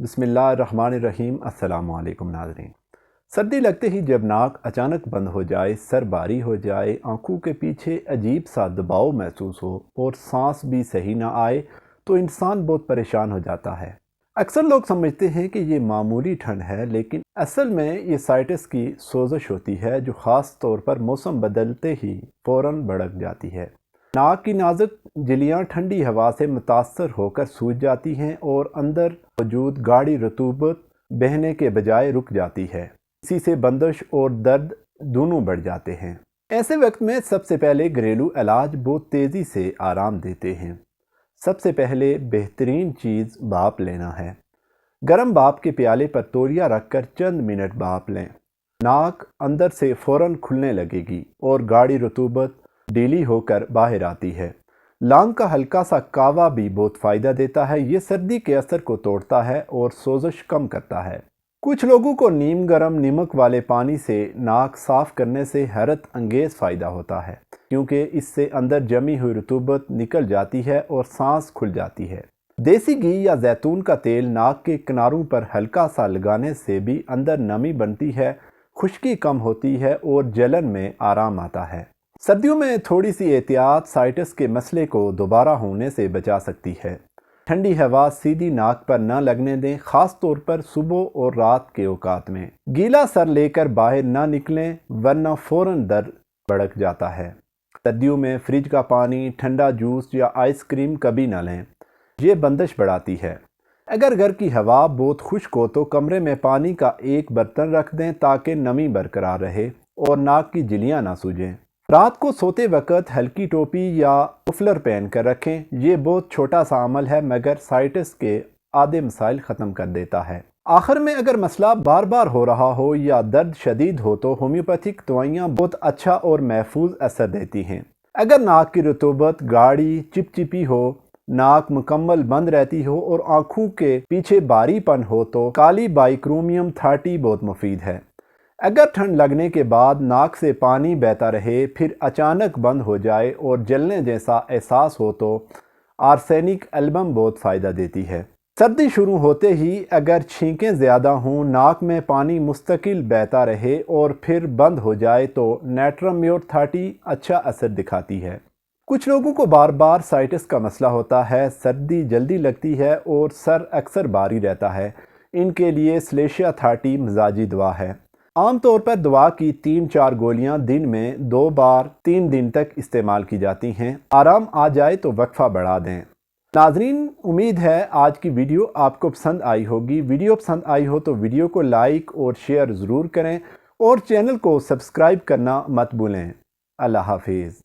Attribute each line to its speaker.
Speaker 1: बिस्मिल्लाहिर्रहमानिर्रहीम। अस्सलाम वालेकुम नाज़रीन। सर्दी लगते ही जब नाक अचानक बंद हो जाए, सर भारी हो जाए, आंखों के पीछे अजीब सा दबाव महसूस हो और सांस भी सही ना आए तो इंसान बहुत परेशान हो जाता है। अक्सर लोग समझते हैं कि ये मामूली ठंड है, लेकिन असल में ये साइटिस की सोजश होती है जो ख़ास तौर पर मौसम बदलते ही फ़ौरन भड़क जाती है। नाक की नाजुक झिल्लियाँ ठंडी हवा से मुतासर होकर सूज जाती हैं और अंदर मौजूद गाढ़ी रतूबत बहने के बजाय रुक जाती है। इसी से बंदिश और दर्द दोनों बढ़ जाते हैं। ऐसे वक्त में सबसे पहले घरेलू इलाज बहुत तेज़ी से आराम देते हैं। सबसे पहले बेहतरीन चीज़ भाप लेना है। गर्म भाप के प्याले पर तौलिया रखकर चंद मिनट भाप लें। नाक अंदर से फ़ौरन खुलने लगेगी और गाढ़ी रतूबत ढीली होकर बाहर आती है। लौंग का हल्का सा कावा भी बहुत फ़ायदा देता है। ये सर्दी के असर को तोड़ता है और सोजश कम करता है। कुछ लोगों को नीम गर्म नमक वाले पानी से नाक साफ़ करने से हैरत अंगेज़ फ़ायदा होता है, क्योंकि इससे अंदर जमी हुई रतूबत निकल जाती है और सांस खुल जाती है। देसी घी या जैतून का तेल नाक के किनारों पर हल्का सा लगाने से भी अंदर नमी बनती है, खुश्की कम होती है और जलन में आराम आता है। सर्दियों में थोड़ी सी एहतियात साइटिस के मसले को दोबारा होने से बचा सकती है। ठंडी हवा सीधी नाक पर न लगने दें, ख़ास तौर पर सुबह और रात के औकात में। गीला सर लेकर बाहर न निकलें, वरना फ़ौरन दर्द भड़क जाता है। सर्दियों में फ्रिज का पानी, ठंडा जूस या आइसक्रीम कभी न लें, ये बंदिश बढ़ाती है। अगर घर की हवा बहुत खुश्क हो तो कमरे में पानी का एक बर्तन रख दें ताकि नमी बरकरार रहे और नाक की झिल्लियाँ ना सूजें। रात को सोते वक्त हल्की टोपी या मफलर पहन कर रखें। ये बहुत छोटा सा अमल है, मगर साइटिस के आधे मसाइल ख़त्म कर देता है। आखिर में अगर मसला बार बार हो रहा हो या दर्द शदीद हो तो होम्योपैथिक दवाइयाँ बहुत अच्छा और महफूज असर देती हैं। अगर नाक की रतूबत गाढ़ी चिपचिपी हो, नाक मुकम्मल बंद रहती हो और आँखों के पीछे भारीपन हो तो काली बाइक्रोमियम 30 बहुत मुफीद है। अगर ठंड लगने के बाद नाक से पानी बहता रहे, फिर अचानक बंद हो जाए और जलने जैसा एहसास हो तो आर्सेनिक एल्बम बहुत फ़ायदा देती है। सर्दी शुरू होते ही अगर छींकें ज़्यादा हों, नाक में पानी मुस्तकिल बहता रहे और फिर बंद हो जाए तो नेट्रम म्योर 30 अच्छा असर दिखाती है। कुछ लोगों को बार बार साइटिस का मसला होता है, सर्दी जल्दी लगती है और सर अक्सर भारी रहता है। इनके लिए स्लेशिया 30 मिजाजी दवा है। आमतौर पर दवा की 3-4 गोलियां दिन में 2 बार 3 दिन तक इस्तेमाल की जाती हैं। आराम आ जाए तो वक्फा बढ़ा दें। नाजरीन, उम्मीद है आज की वीडियो आपको पसंद आई होगी। वीडियो पसंद आई हो तो वीडियो को लाइक और शेयर ज़रूर करें और चैनल को सब्सक्राइब करना मत भूलें। अल्लाह हाफिज़।